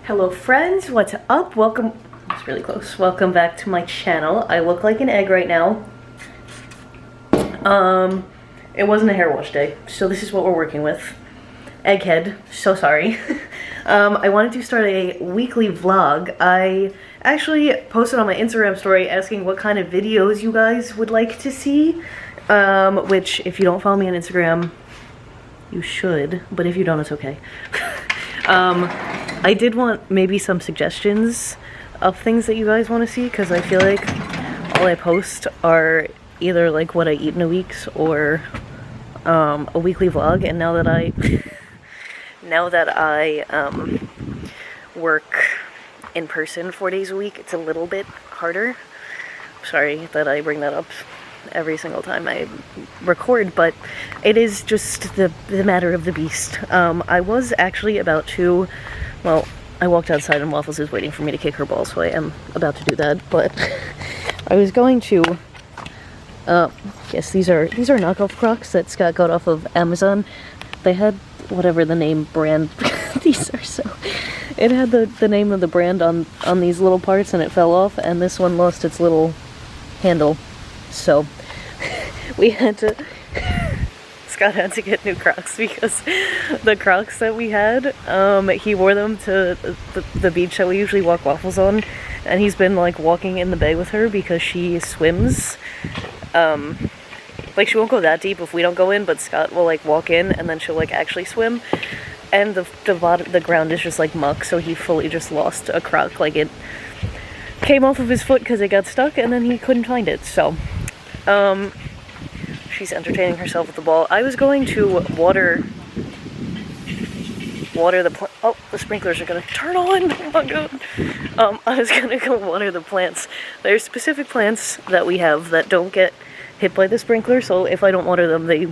Hello friends, what's up? Welcome, it's really close. Welcome back to my channel. I look like an egg right now. It wasn't a hair wash day, so this is what we're working with. Egghead, so sorry. I wanted to start a weekly vlog. I actually posted on my Instagram story asking what kind of videos you guys would like to see. Which, if you don't follow me on Instagram, you should, but if you don't, it's okay. I did want maybe some suggestions of things that you guys want to see, because I feel like all I post are either like what I eat in a week or a weekly vlog. And now that I work in person 4 days a week, it's a little bit harder. Sorry that I bring that up every single time I record, but it is just the matter of the beast. I was actually about to, well, I walked outside and Waffles is waiting for me to kick her ball, so I am about to do that, but I was going to, yes, these are knockoff Crocs that Scott got off of Amazon. They had whatever the name brand, these are so, it had the name of the brand on these little parts and it fell off, and this one lost its little handle. So we had to, Scott had to get new Crocs because the Crocs that we had, he wore them to the beach that we usually walk Waffles on, and he's been like walking in the bay with her because she swims. Like she won't go that deep if we don't go in, but Scott will like walk in and then she'll like actually swim, and the ground is just like muck, so he fully just lost a Croc. Like it came off of his foot because it got stuck and then he couldn't find it. So she's entertaining herself with the ball. I was going to water the oh, the sprinklers are gonna turn on. Oh my god. I was gonna go water the plants. There's specific plants that we have that don't get hit by the sprinkler, so if I don't water them, they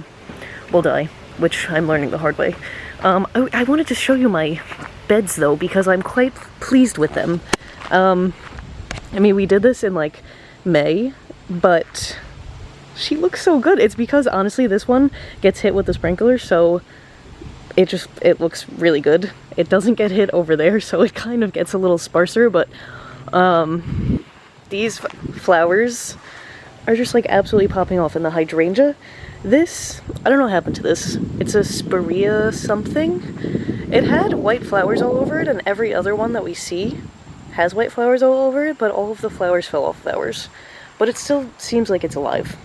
will die, which I'm learning the hard way. I wanted to show you my beds though, because I'm quite pleased with them. I mean, we did this in like May, but she looks so good. It's because honestly this one gets hit with the sprinkler, so it looks really good. It doesn't get hit over there, so it kind of gets a little sparser, but these flowers are just like absolutely popping off. In the hydrangea, this, I don't know what happened to this. It's a Spirea something. It had white flowers all over it, and every other one that we see has white flowers all over it, but all of the flowers fell off flowers. But it still seems like it's alive.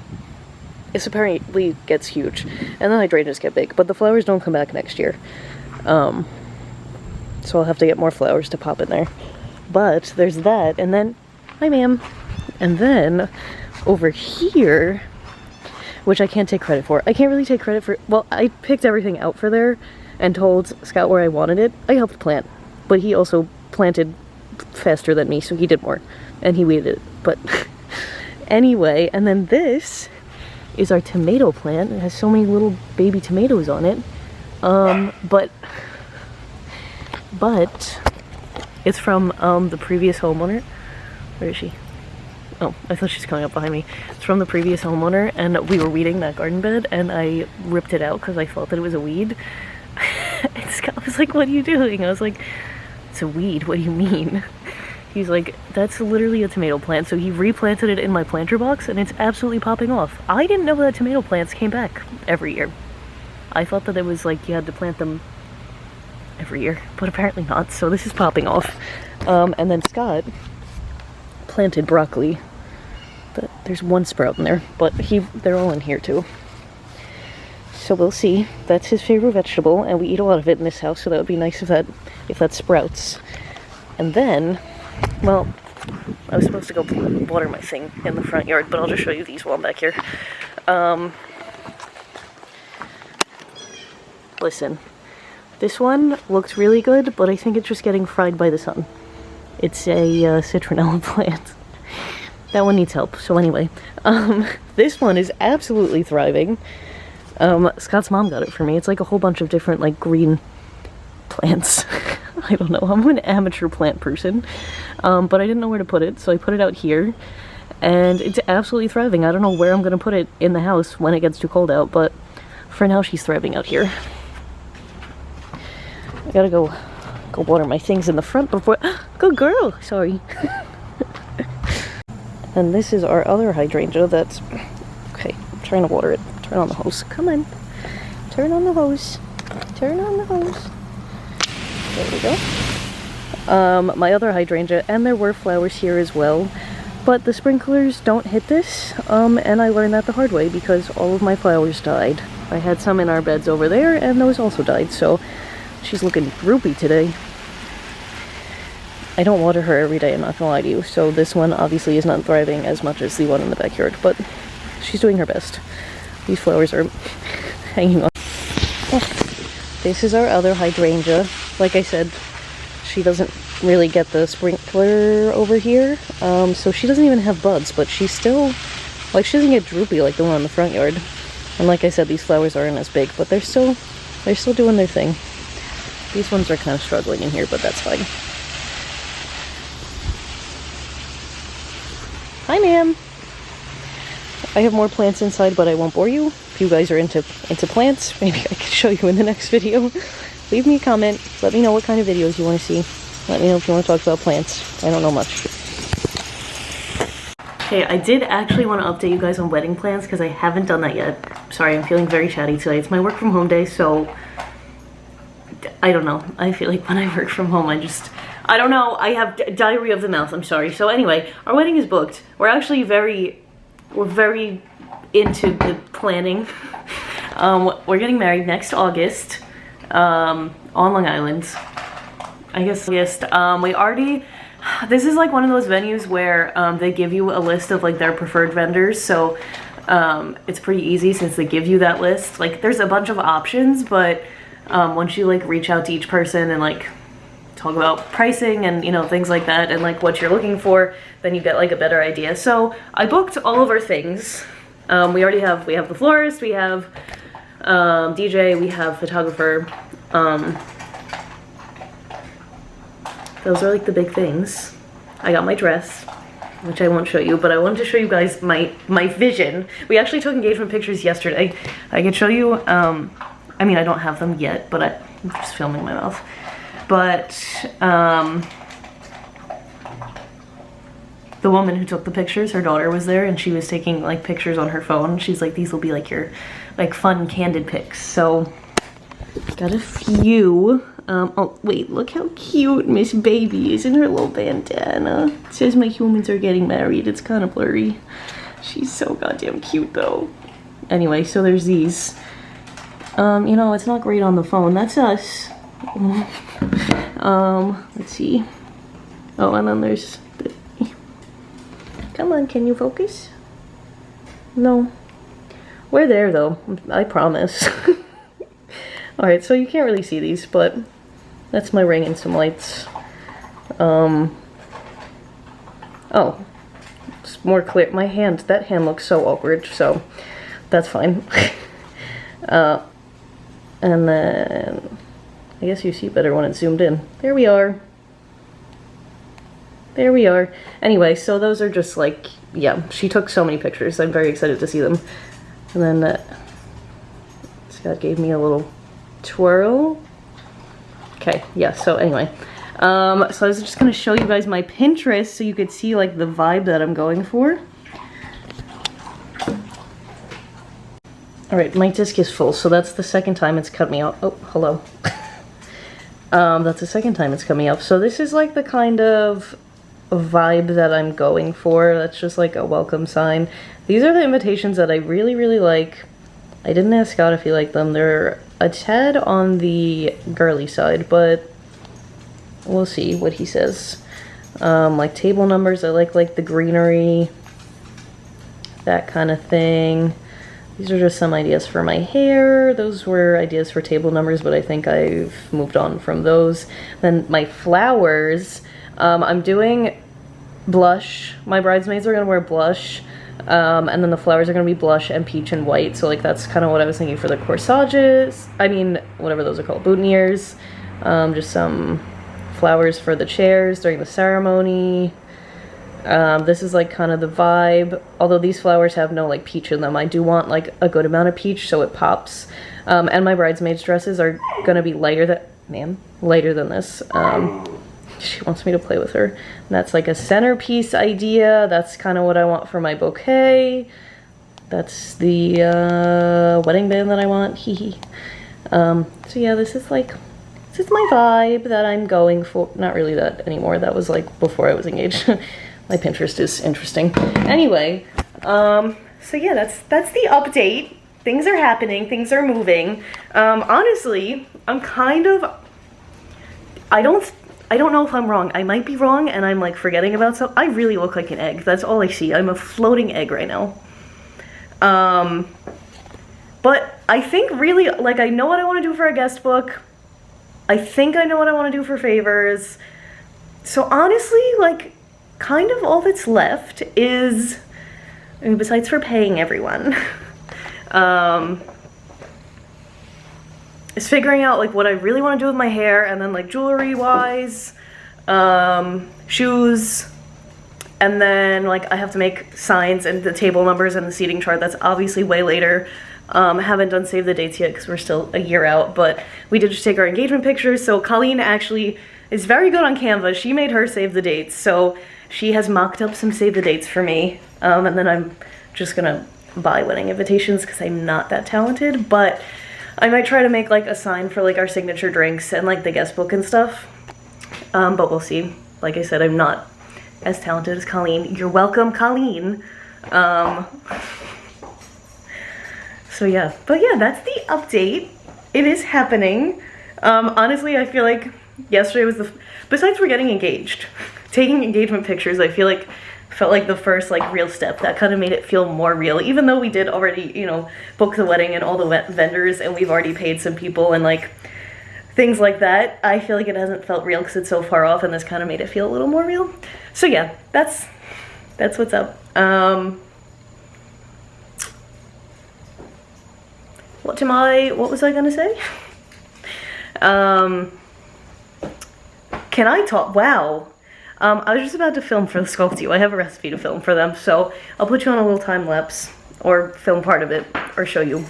It apparently gets huge, and the hydrangeas get big, but the flowers don't come back next year. So I'll have to get more flowers to pop in there. But there's that, and then, hi ma'am. And then over here, which I can't take credit for. I can't really take credit for, well, I picked everything out for there and told Scott where I wanted it. I helped plant, but he also planted faster than me, so he did more, and he weeded it. But anyway, and then this is our tomato plant. It has so many little baby tomatoes on it. But it's from the previous homeowner. Where is she? Oh, I thought she's coming up behind me. It's from the previous homeowner, and we were weeding that garden bed, and I ripped it out because I thought that it was a weed. And Scott was like, "What are you doing?" I was like, "It's a weed, what do you mean?" He's like, "That's literally a tomato plant." So he replanted it in my planter box, and it's absolutely popping off. I didn't know that tomato plants came back every year. I thought that it was like you had to plant them every year, but apparently not, so this is popping off. And then Scott planted broccoli. But there's one sprout in there, but they're all in here too. So we'll see. That's his favorite vegetable, and we eat a lot of it in this house, so that would be nice if that sprouts. And then, well, I was supposed to go water my thing in the front yard, but I'll just show you these while I'm back here. Listen, this one looks really good, but I think it's just getting fried by the sun. It's a citronella plant. That one needs help. So anyway, this one is absolutely thriving. Scott's mom got it for me. It's like a whole bunch of different like green plants. I don't know, I'm an amateur plant person, but I didn't know where to put it, so I put it out here, and it's absolutely thriving. I don't know where I'm gonna put it in the house when it gets too cold out, but for now she's thriving out here. I gotta go Go water my things in the front before. Good girl. Sorry. And this is our other hydrangea that's... Okay, I'm trying to water it. Turn on the hose. Come on. Turn on the hose. Turn on the hose. There we go. My other hydrangea, and there were flowers here as well, but the sprinklers don't hit this, and I learned that the hard way because all of my flowers died. I had some in our beds over there, and those also died, so she's looking droopy today. I don't water her every day, I'm not gonna lie to you, so this one obviously is not thriving as much as the one in the backyard, but she's doing her best. These flowers are hanging on. Oh, this is our other hydrangea. Like I said, she doesn't really get the sprinkler over here, so she doesn't even have buds, but she's still, like, she doesn't get droopy like the one in the front yard. And like I said, these flowers aren't as big, but they're still doing their thing. These ones are kind of struggling in here, but that's fine. Hi, ma'am. I have more plants inside, but I won't bore you. If you guys are into plants, maybe I can show you in the next video. Leave me a comment. Let me know what kind of videos you want to see. Let me know if you want to talk about plants. I don't know much. Okay, I did actually want to update you guys on wedding plans because I haven't done that yet. Sorry, I'm feeling very chatty today. It's my work from home day, so I don't know. I feel like when I work from home, I don't know. I have diarrhea of the mouth. I'm sorry. So anyway, our wedding is booked. We're actually very into the planning. We're getting married next August on Long Island. I guess August. This is like one of those venues where they give you a list of like their preferred vendors. So it's pretty easy since they give you that list. Like there's a bunch of options, but once you like reach out to each person and like talk about pricing and, you know, things like that and like what you're looking for, then you get like a better idea. So I booked all of our things. We have the florist, we have DJ, we have photographer. Those are like the big things. I got my dress, which I won't show you, but I wanted to show you guys my vision. We actually took engagement pictures yesterday. I could show you, I mean, I don't have them yet, but I'm just filming my mouth. But the woman who took the pictures, her daughter was there, and she was taking like pictures on her phone. She's like, these will be like your like fun candid pics. So got a few. Oh wait, look how cute Miss Baby is in her little bandana. It says my humans are getting married. It's kind of blurry. She's so goddamn cute though. Anyway, so there's these. You know, it's not great on the phone. That's us. Let's see. Oh, and then there's the... Come on, can you focus? No. We're there though, I promise. Alright, so you can't really see these, but that's my ring and some lights. Oh. It's more clear. My hand, that hand looks so awkward, so that's fine. And then I guess you see better when it's zoomed in. There we are. There we are. Anyway, so those are just like, yeah, she took so many pictures. I'm very excited to see them. And then Scott gave me a little twirl. Okay, yeah, so anyway. So I was just gonna show you guys my Pinterest so you could see like the vibe that I'm going for. Alright, my disc is full, so that's the second time it's cut me off. Oh, hello. That's the second time it's coming up. So this is like the kind of vibe that I'm going for. That's just like a welcome sign. These are the invitations that I really, really like. I didn't ask Scott if he liked them. They're a tad on the girly side, but we'll see what he says. Like table numbers, I like the greenery, that kind of thing. These are just some ideas for my hair. Those were ideas for table numbers, but I think I've moved on from those. Then my flowers, I'm doing blush. My bridesmaids are gonna wear blush, and then the flowers are gonna be blush and peach and white. So like that's kind of what I was thinking for the corsages. I mean, whatever those are called, boutonnieres. Just some flowers for the chairs during the ceremony. This is like kind of the vibe, although these flowers have no like peach in them. I do want like a good amount of peach so it pops. And my bridesmaids dresses are gonna be lighter ma'am, lighter than this. She wants me to play with her. And that's like a centerpiece idea. That's kind of what I want for my bouquet. That's the wedding band that I want. Hee hee. So yeah, this is my vibe that I'm going for. Not really that anymore. That was like before I was engaged. My Pinterest is interesting. Anyway, so yeah, that's the update. Things are happening, things are moving. Honestly, I'm kind of, I don't know if I'm wrong. I might be wrong and I'm like forgetting about something. I really look like an egg. That's all I see. I'm a floating egg right now. But I think really, like, I know what I want to do for a guest book. I think I know what I want to do for favors. So honestly, like, kind of all that's left is, I mean, besides for paying everyone, is figuring out like what I really want to do with my hair, and then like jewelry wise, shoes, and then like I have to make signs and the table numbers and the seating chart. That's obviously way later. Haven't done save the dates yet because we're still a year out, but we did just take our engagement pictures. So Colleen actually is very good on Canva. She made her save the dates, so she has mocked up some save the dates for me, and then I'm just gonna buy wedding invitations because I'm not that talented, but I might try to make like a sign for like our signature drinks and like the guest book and stuff, but we'll see. Like I said, I'm not as talented as Colleen. You're welcome, Colleen. So yeah, but yeah, that's the update. It is happening. Honestly, I feel like yesterday was besides for getting engaged, taking engagement pictures, I felt like the first like real step that kind of made it feel more real, even though we did already, you know, book the wedding and all the vendors, and we've already paid some people and like things like that. I feel like it hasn't felt real because it's so far off, and this kind of made it feel a little more real. So yeah, that's what's up. What was I gonna say? Can I talk? Wow. I was just about to film for the Sculpt You. I have a recipe to film for them, so I'll put you on a little time lapse, or film part of it, or show you.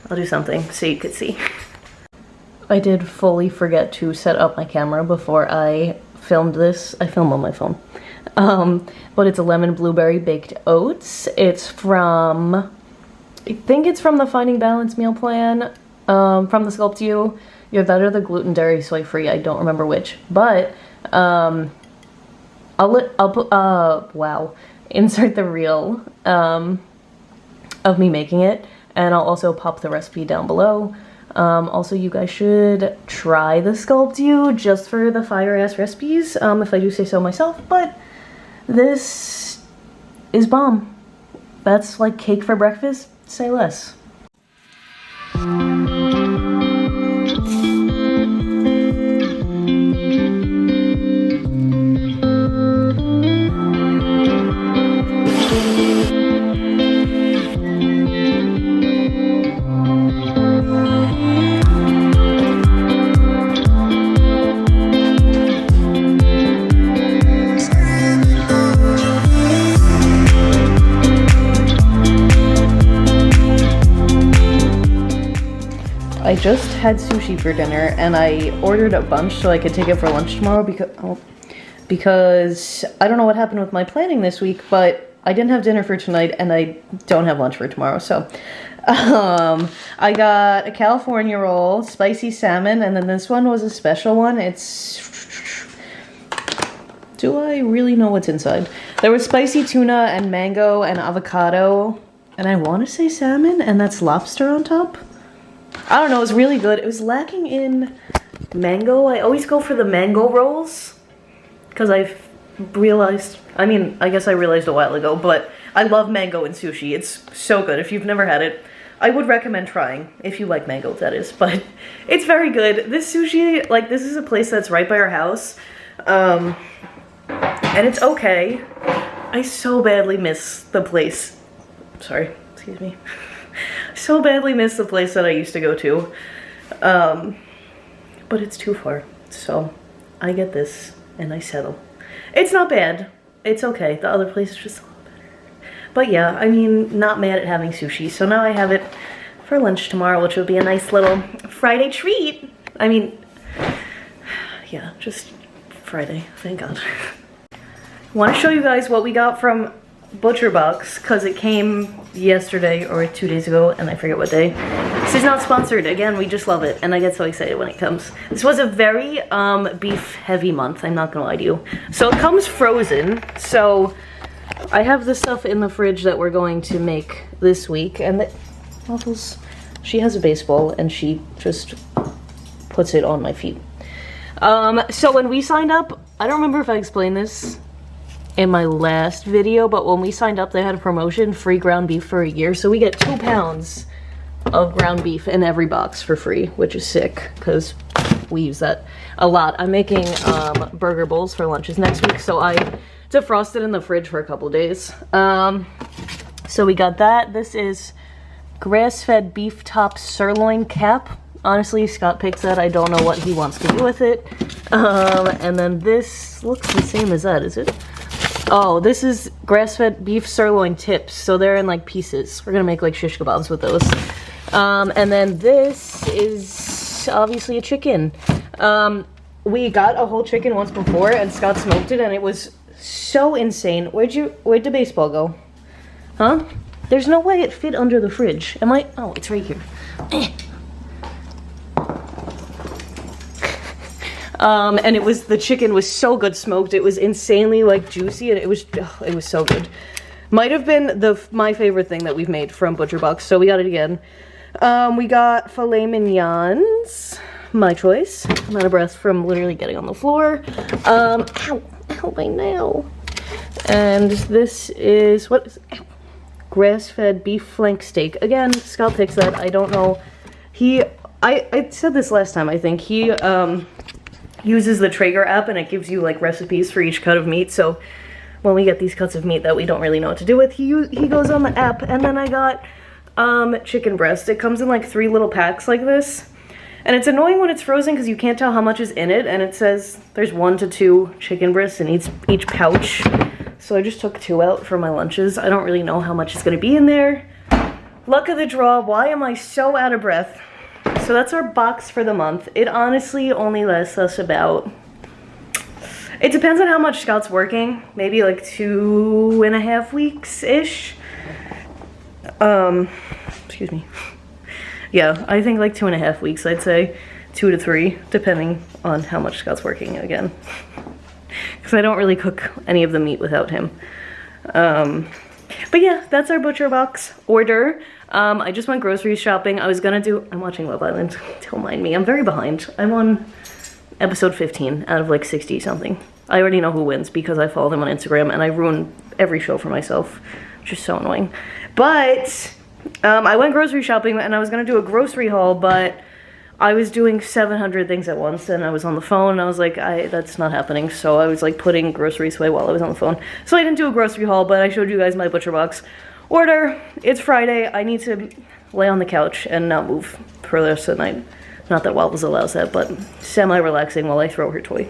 I'll do something so you could see. I did fully forget to set up my camera before I filmed this. I film on my phone. But it's a lemon blueberry baked oats. It's from, I think it's from the Finding Balance meal plan, from the Sculpt You. Either that or the gluten, dairy, soy free. I don't remember which, but I'll insert the reel of me making it, and I'll also pop the recipe down below. Also, you guys should try the Sculpt You just for the fire ass recipes, if I do say so myself, but this is bomb. That's like cake for breakfast, say less. I just had sushi for dinner, and I ordered a bunch so I could take it for lunch tomorrow because I don't know what happened with my planning this week, but I didn't have dinner for tonight and I don't have lunch for tomorrow. So I got a California roll, spicy salmon, and then this one was a special one. Do I really know what's inside? There was spicy tuna and mango and avocado, and I want to say salmon, and that's lobster on top. I don't know, it was really good. It was lacking in mango. I always go for the mango rolls because I've realized, I mean, I guess I realized a while ago, but I love mango in sushi. It's so good. If you've never had it, I would recommend trying, if you like mango, that is, but it's very good. This sushi, like, this is a place that's right by our house, and it's okay. I so badly miss the place. Sorry, excuse me. So badly miss the place that I used to go to, but it's too far, so I get this and I settle. It's not bad, it's okay. The other place is just a little better, but yeah, I mean, not mad at having sushi. So now I have it for lunch tomorrow, which will be a nice little Friday treat. I mean, yeah, just Friday, thank God. Want to show you guys what we got from ButcherBox, because it came yesterday or 2 days ago, and I forget what day. This is not sponsored. Again, we just love it, and I get so excited when it comes. This was a very beef heavy month, I'm not gonna lie to you. So it comes frozen, so I have the stuff in the fridge that we're going to make this week, and the Waffles, she has a baseball and she just puts it on my feet. So when we signed up, I don't remember if I explained this in my last video, but when we signed up, they had a promotion, free ground beef for a year. So we get 2 pounds of ground beef in every box for free, which is sick because we use that a lot. I'm making burger bowls for lunches next week, so I defrosted in the fridge for a couple days. So we got that. This is grass-fed beef top sirloin cap. Honestly, Scott picks that. I don't know what he wants to do with it. And then this looks the same as that, is it? Oh, this is grass-fed beef sirloin tips. So they're in like pieces. We're gonna make like shish kebabs with those. And then this is obviously a chicken. We got a whole chicken once before and Scott smoked it and it was so insane. Where'd the baseball go? Huh? There's no way it fit under the fridge. Am I? Oh, it's right here. And the chicken was so good smoked. It was insanely like juicy and it was so good. Might have been my favorite thing that we've made from ButcherBox, so we got it again. We got filet mignons, my choice. I'm out of breath from literally getting on the floor. Ow, my nail. And this is, what is it? Grass-fed beef flank steak. Again, Scott picks that. I don't know. I said this last time, I think. He uses the Traeger app and it gives you like recipes for each cut of meat. So when we get these cuts of meat that we don't really know what to do with, he goes on the app. And then I got chicken breast. It comes in like 3 little packs like this. And it's annoying when it's frozen because you can't tell how much is in it. And it says there's 1 to 2 chicken breasts in each pouch. So I just took 2 out for my lunches. I don't really know how much is going to be in there. Luck of the draw. Why am I so out of breath? So that's our box for the month. It honestly only lasts us about, it depends on how much Scott's working. Maybe like 2.5 weeks-ish. Excuse me. Yeah, I think like 2.5 weeks, I'd say. 2 to 3, depending on how much Scott's working again. Because I don't really cook any of the meat without him. But yeah, that's our ButcherBox order. I just went grocery shopping. I'm watching Love Island. Don't mind me, I'm very behind. I'm on episode 15 out of like 60 something. I already know who wins because I follow them on Instagram and I ruin every show for myself, which is so annoying. But I went grocery shopping and I was gonna do a grocery haul, but I was doing 700 things at once and I was on the phone and I was like, that's not happening. So I was like putting groceries away while I was on the phone. So I didn't do a grocery haul, but I showed you guys my ButcherBox order. It's Friday. I need to lay on the couch and not move for the rest of the night. Not that Waffles allows that, but semi-relaxing while I throw her toy.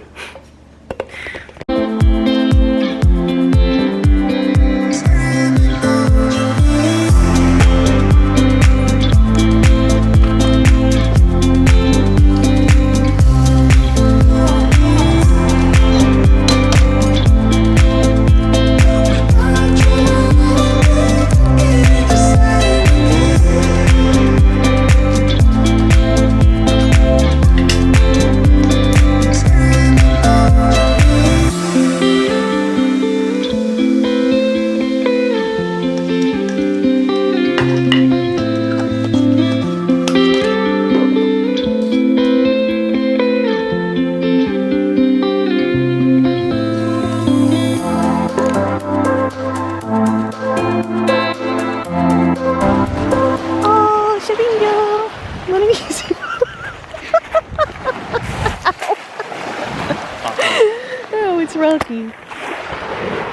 Rocky.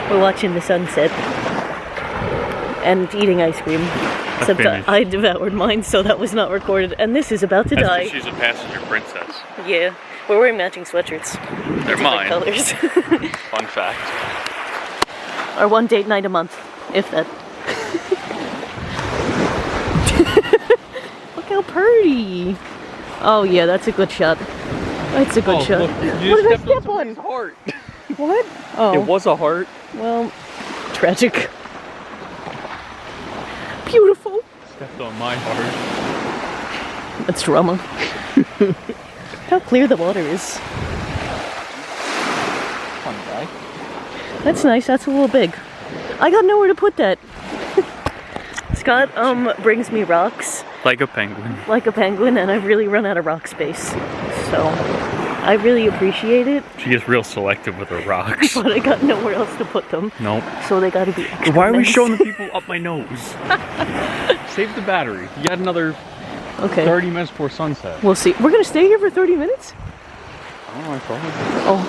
We're watching the sunset and eating ice cream. Except I devoured mine, so that was not recorded. And this is about to die. She's a passenger princess. Yeah, we're wearing matching sweatshirts. They're mine. Colors. Fun fact. Our one date night a month, if that. Look how pretty. Oh yeah, that's a good shot. It's a good shot. Look, What did I step on? Heart. What? Oh. It was a heart. Well, tragic. Beautiful. Stepped on my heart. That's drama. How clear the water is. Fun guy. That's nice. That's a little big. I got nowhere to put that. Scott brings me rocks Like a penguin. like a penguin, and I've really run out of rock space. So I really appreciate it, She gets real selective with her rocks. but I got nowhere else to put them. Nope. So they gotta be extra Why are we nice. showing the people up my nose? Save the battery. You got another Okay. 30 minutes before sunset. We'll see. We're gonna stay here for 30 minutes? Oh, I probably. Oh,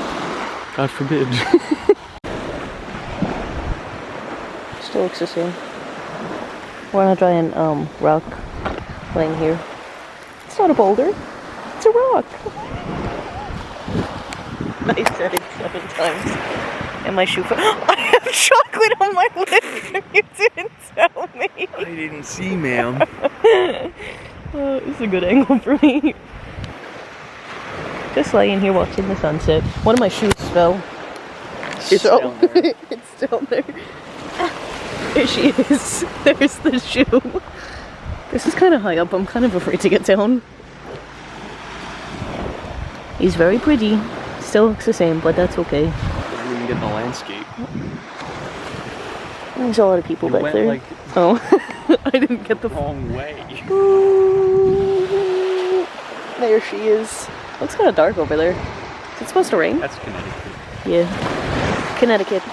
God forbid. still looks the same. We're not trying rock laying here. It's not a boulder. It's a rock. I said it 7 times. And my shoe I have chocolate on my lips and you didn't tell me. I didn't see, ma'am. It's a good angle for me. Just laying here watching the sunset. One of my shoes fell. It's down there. It's down there. There she is. There's the shoe. This is kind of high up. I'm kind of afraid to get down. He's very pretty. Still looks the same, but that's okay. We can get in the landscape. There's a lot of people back went there. like Oh, I didn't get the wrong way. Ooh, there she is. Looks kind of dark over there. Is it supposed to rain? That's Connecticut. Yeah. Connecticut.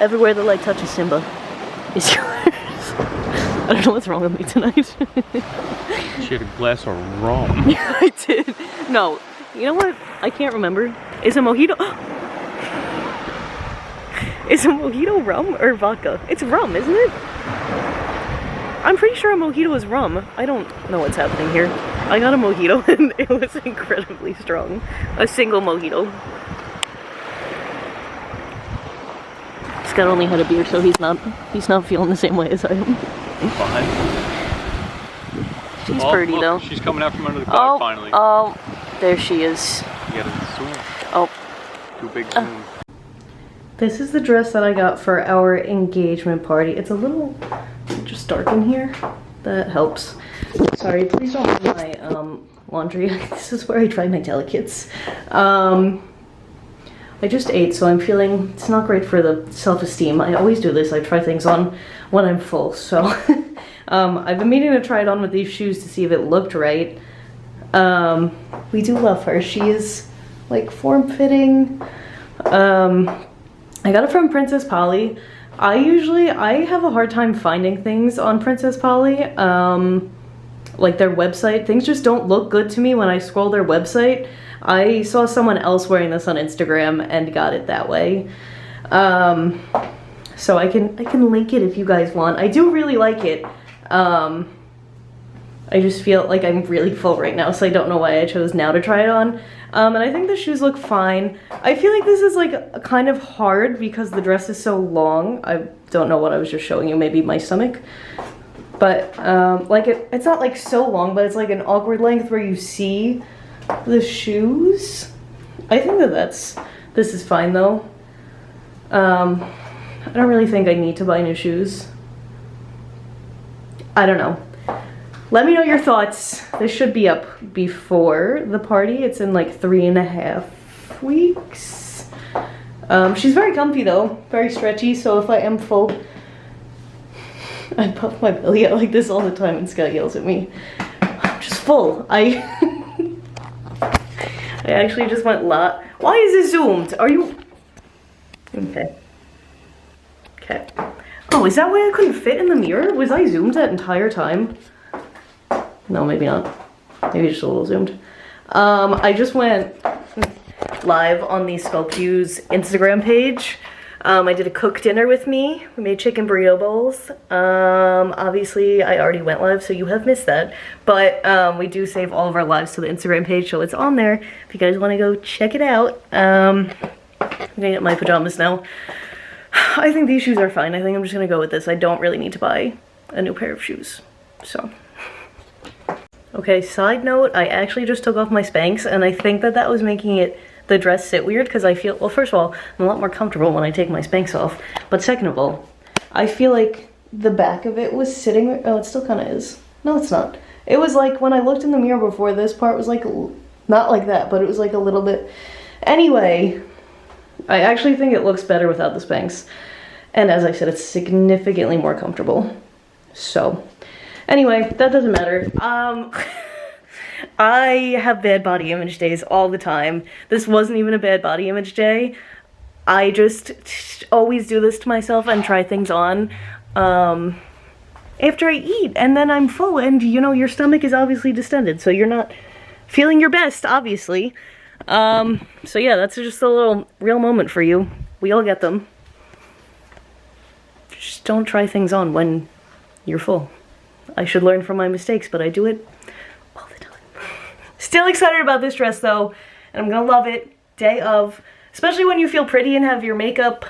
Everywhere the light touches Simba is yours. I don't know what's wrong with me tonight. She had a glass of rum. I did. No. You know what? I can't remember. Is a mojito... Is a mojito rum or vodka? It's rum, isn't it? I'm pretty sure a mojito is rum. I don't know what's happening here. I got a mojito and it was incredibly strong. A single mojito. Scott only had a beer, so he's not feeling the same way as I am. Fine. She's pretty look, though. She's coming out from under the cloud finally. Oh, there she is. You gotta zoom. Oh. Too big zoom. This is the dress that I got for our engagement party. It's a little just dark in here. That helps. Sorry, please don't mind my laundry. This is where I dry my delicates. I just ate, so I'm feeling it's not great for the self-esteem. I always do this. I try things on when I'm full. So I've been meaning to try it on with these shoes to see if it looked right. We do love her. She is like form-fitting. I got it from Princess Polly. I have a hard time finding things on Princess Polly. Like their website. Things just don't look good to me when I scroll their website. I saw someone else wearing this on Instagram and got it that way. So I can link it if you guys want. I do really like it. I just feel like I'm really full right now, so I don't know why I chose now to try it on. And I think the shoes look fine. I feel like this is like kind of hard because the dress is so long. I don't know what I was just showing you, maybe my stomach. But like it's not like so long, but it's like an awkward length where you see the shoes. I think this is fine though. I don't really think I need to buy new shoes. I don't know. Let me know your thoughts. This should be up before the party. It's in like 3.5 weeks. She's very comfy though, very stretchy, so if I am full, I puff my belly out like this all the time and Scott yells at me. I'm just full. I actually just went Why is it zoomed? Are you... Okay. Okay. Oh, is that why I couldn't fit in the mirror? Was I zoomed that entire time? No, maybe not. Maybe just a little zoomed. I just went live on the Sculptu's Instagram page. I did a cook dinner with me. We made chicken burrito bowls. Obviously, I already went live, so you have missed that. But we do save all of our lives to the Instagram page, so it's on there if you guys want to go check it out. I'm gonna get my pajamas now. I think these shoes are fine. I think I'm just gonna go with this. I don't really need to buy a new pair of shoes, so. Okay, side note, I actually just took off my Spanx, and I think that that was making the dress sit weird, because I feel, well, first of all, I'm a lot more comfortable when I take my Spanx off, but second of all, I feel like the back of it was sitting, oh, it still kind of is. No, it's not. It was like, when I looked in the mirror before, this part was like, not like that, but it was like a little bit. Anyway, I actually think it looks better without the Spanx. And as I said, it's significantly more comfortable. So, anyway, that doesn't matter. I have bad body image days all the time. This wasn't even a bad body image day. I just always do this to myself and try things on after I eat, and then I'm full, and you know, your stomach is obviously distended, so you're not feeling your best, obviously. So yeah, that's just a little real moment for you. We all get them. Just don't try things on when you're full. I should learn from my mistakes, but I do it all the time. Still excited about this dress though, and I'm gonna love it day of, especially when you feel pretty and have your makeup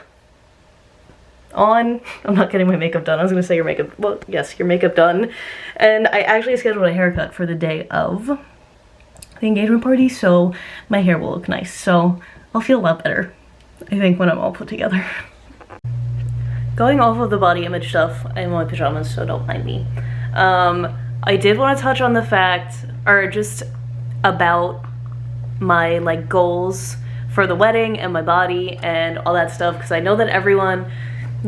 on. I'm not getting my makeup done. I was gonna say your makeup, well, yes, your makeup done. And I actually scheduled a haircut for the day of the engagement party, so my hair will look nice. So I'll feel a lot better, I think, when I'm all put together. Going off of the body image stuff, I'm in my pajamas, so don't mind me. I did want to touch on the fact, or just about my like goals for the wedding and my body and all that stuff, because I know that everyone,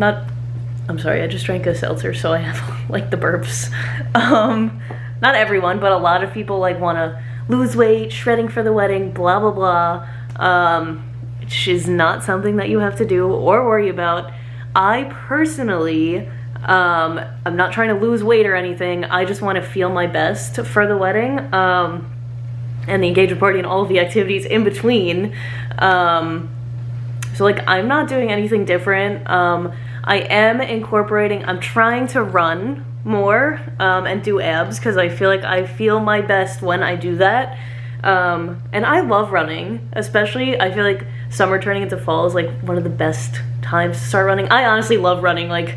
I'm sorry, I just drank a seltzer, so I have like the burps. Not everyone, but a lot of people like want to lose weight, shredding for the wedding, blah blah blah, which is not something that you have to do or worry about. I personally, I'm not trying to lose weight or anything. I just want to feel my best for the wedding, and the engagement party and all of the activities in between. So like, I'm not doing anything different. I am incorporating, I'm trying to run more, and do abs, because I feel like I feel my best when I do that. And I love running, especially I feel like summer turning into fall is like one of the best times to start running. I honestly love running like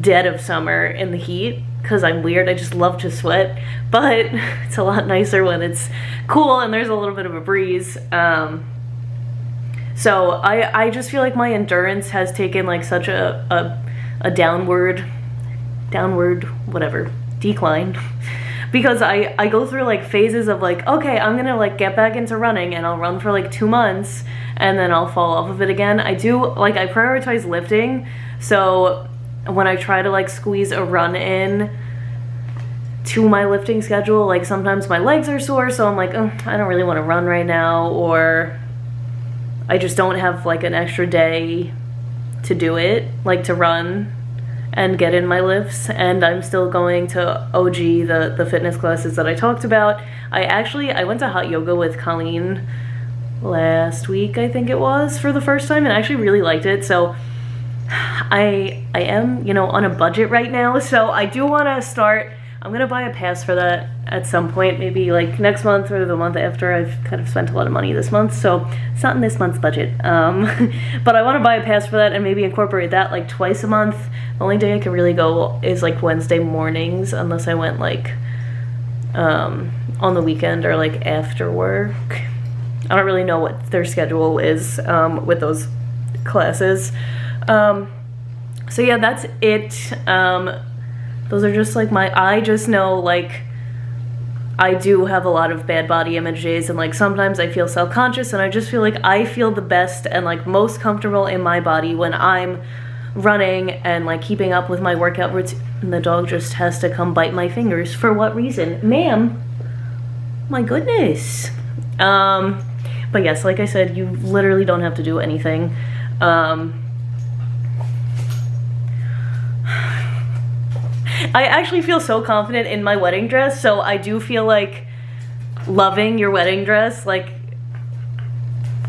dead of summer in the heat, because I'm weird, I just love to sweat, but it's a lot nicer when it's cool and there's a little bit of a breeze. So I just feel like my endurance has taken like such a downward whatever decline, because I go through like phases of like, okay, I'm gonna like get back into running, and I'll run for like 2 months and then I'll fall off of it again. I prioritize lifting, so when I try to like squeeze a run in to my lifting schedule, like sometimes my legs are sore, so I'm like, oh, I don't really want to run right now, or I just don't have like an extra day to do it, like to run and get in my lifts. And I'm still going to OG, the fitness classes that I talked about. I went to hot yoga with Colleen last week, I think it was, for the first time, and I actually really liked it. So I am, you know, on a budget right now, so I do want to start. I'm gonna buy a pass for that at some point, maybe like next month or the month after. I've kind of spent a lot of money this month, so it's not in this month's budget. But I want to buy a pass for that and maybe incorporate that like twice a month. The only day I can really go is like Wednesday mornings, unless I went like on the weekend or like after work. I don't really know what their schedule is with those classes. So yeah, that's it. Those are just like I just know like I do have a lot of bad body image days, and like sometimes I feel self-conscious, and I just feel like I feel the best and like most comfortable in my body when I'm running and like keeping up with my workout routine. And the dog just has to come bite my fingers. For what reason? Ma'am, my goodness. But yes, like I said, you literally don't have to do anything. I actually feel so confident in my wedding dress, so I do feel like loving your wedding dress like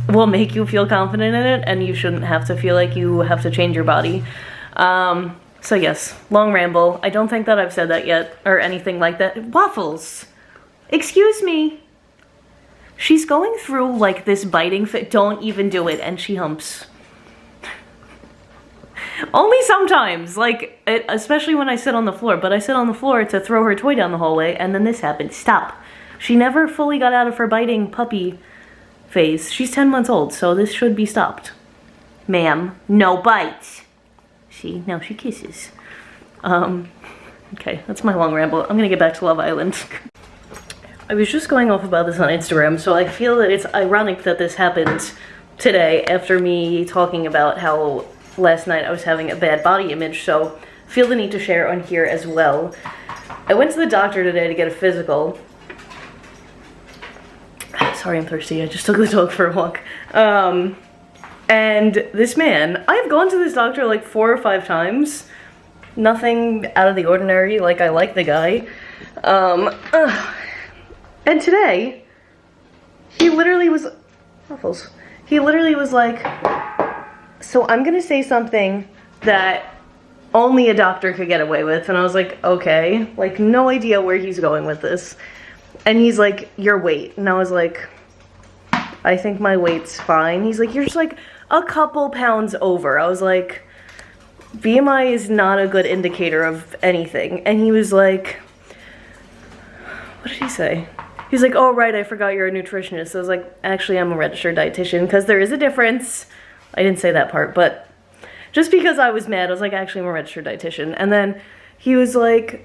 will make you feel confident in it, and you shouldn't have to feel like you have to change your body. So yes, long ramble. I don't think that I've said that yet or anything like that. Waffles, excuse me. She's going through like this biting fit. Don't even do it, and she humps. Only sometimes, like, especially when I sit on the floor. But I sit on the floor to throw her toy down the hallway, and then this happened. Stop. She never fully got out of her biting puppy phase. She's 10 months old, so this should be stopped. Ma'am, no bites. See, now she kisses. Okay, that's my long ramble. I'm gonna get back to Love Island. I was just going off about this on Instagram, so I feel that it's ironic that this happened today after me talking about how last night I was having a bad body image, so feel the need to share on here as well. I went to the doctor today to get a physical. Sorry, I'm thirsty. I just took the dog for a walk. And this man, I've gone to this doctor like 4 or 5 times. Nothing out of the ordinary, like I like the guy. And today, he literally was, Ruffles, he literally was like, so I'm gonna say something that only a doctor could get away with. And I was like, okay, like no idea where he's going with this. And he's like, your weight. And I was like, I think my weight's fine. He's like, you're just like a couple pounds over. I was like, BMI is not a good indicator of anything. And he was like, what did he say? He's like, oh, right, I forgot you're a nutritionist. I was like, actually, I'm a registered dietitian, because there is a difference. I didn't say that part, but just because I was mad, I was like, actually, I'm a registered dietitian. And then he was like,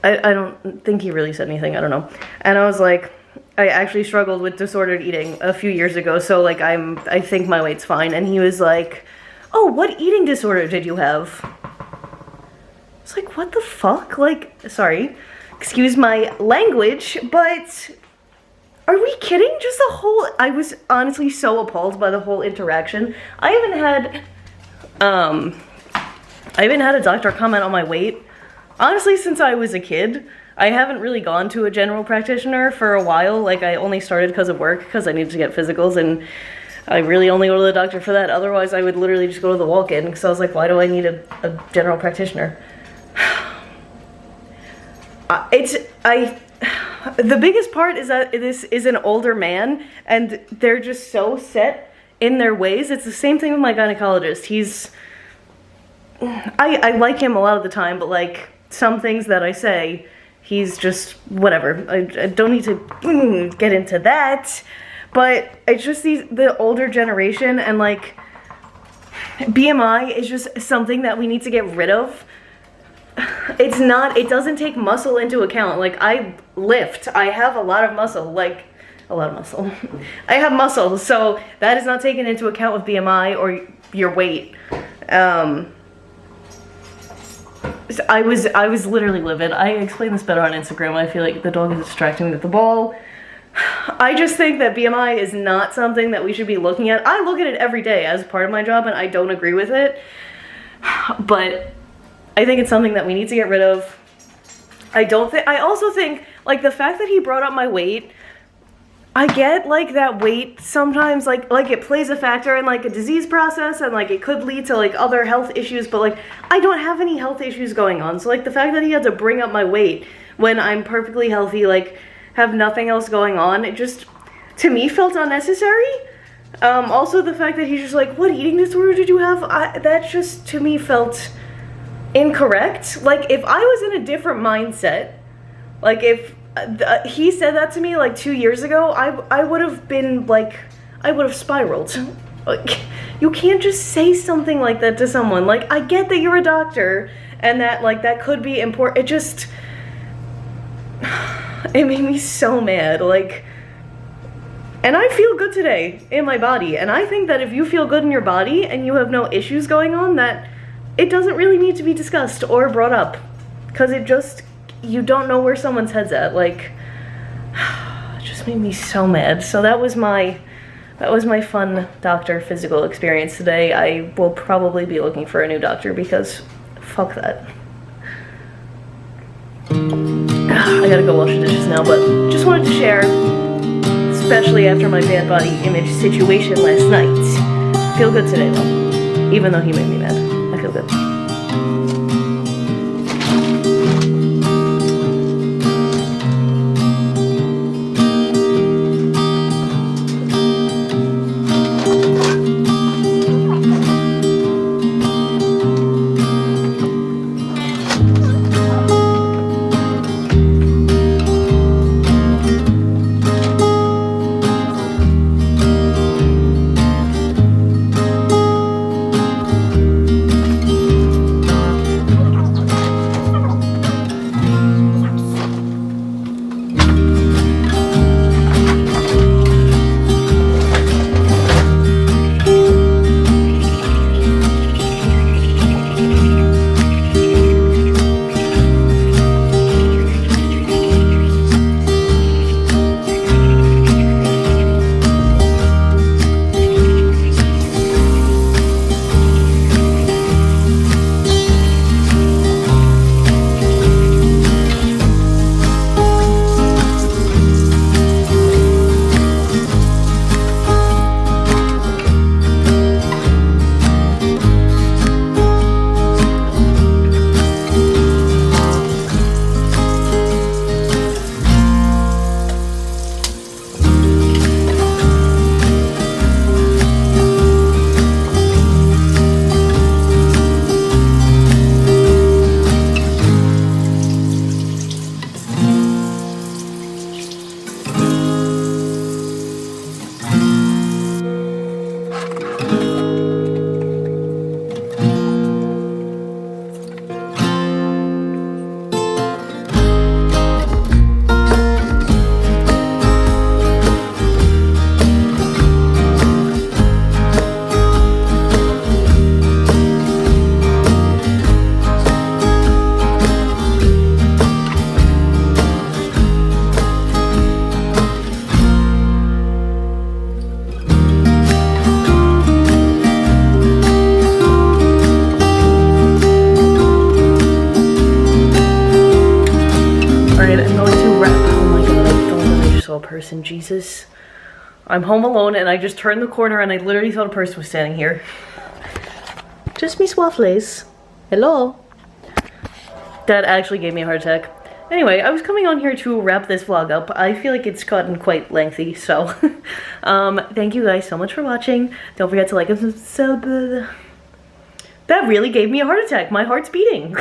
I don't think he really said anything, I don't know. And I was like, I actually struggled with disordered eating a few years ago, so like I think my weight's fine. And he was like, oh, what eating disorder did you have? It's like, what the fuck? Like, sorry, excuse my language, but are we kidding? Just the whole, I was honestly so appalled by the whole interaction. I haven't had a doctor comment on my weight, honestly, since I was a kid. I haven't really gone to a general practitioner for a while. Like, I only started because of work, because I needed to get physicals, and I really only go to the doctor for that. Otherwise, I would literally just go to the walk-in, because I was like, why do I need a general practitioner? The biggest part is that this is an older man, and they're just so set in their ways. It's the same thing with my gynecologist. I like him a lot of the time, but like some things that I say, he's just whatever. I don't need to get into that, but it's just the older generation, and like BMI is just something that we need to get rid of. It doesn't take muscle into account. Like, I lift, I have a lot of muscle, like a lot of muscle. I have muscle, so that is not taken into account with BMI or your weight. I was literally livid. I explained this better on Instagram. I feel like the dog is distracting me with the ball. I just think that BMI is not something that we should be looking at. I look at it every day as part of my job, and I don't agree with it. But I think it's something that we need to get rid of. I also think, like, the fact that he brought up my weight, I get, like, that weight sometimes, like it plays a factor in, like, a disease process, and, like, it could lead to, like, other health issues, but, like, I don't have any health issues going on. So, like, the fact that he had to bring up my weight when I'm perfectly healthy, like, have nothing else going on, it just, to me, felt unnecessary. Also, the fact that he's just like, what eating disorder did you have? That just, to me, felt incorrect. Like, if I was in a different mindset, like, if he said that to me like 2 years ago, I would have been like, I would have spiraled. Like, you can't just say something like that to someone. Like, I get that you're a doctor and that, like, that could be important. It just, it made me so mad. Like, and I feel good today in my body, and I think that if you feel good in your body and you have no issues going on, that it doesn't really need to be discussed or brought up, because it just, you don't know where someone's head's at. Like, it just made me so mad. So that was my fun doctor physical experience today. I will probably be looking for a new doctor, because fuck that. I gotta go wash the dishes now, but just wanted to share, especially after my bad body image situation last night. Feel good today though, even though he made me mad. I feel good. Jesus. I'm home alone and I just turned the corner and I literally thought a person was standing here. Just me waffles. Hello. That actually gave me a heart attack. Anyway, I was coming on here to wrap this vlog up. I feel like it's gotten quite lengthy, so thank you guys so much for watching. Don't forget to like and subscribe. That really gave me a heart attack. My heart's beating.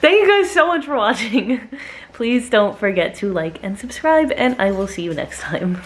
Thank you guys so much for watching. Please don't forget to like and subscribe, and I will see you next time.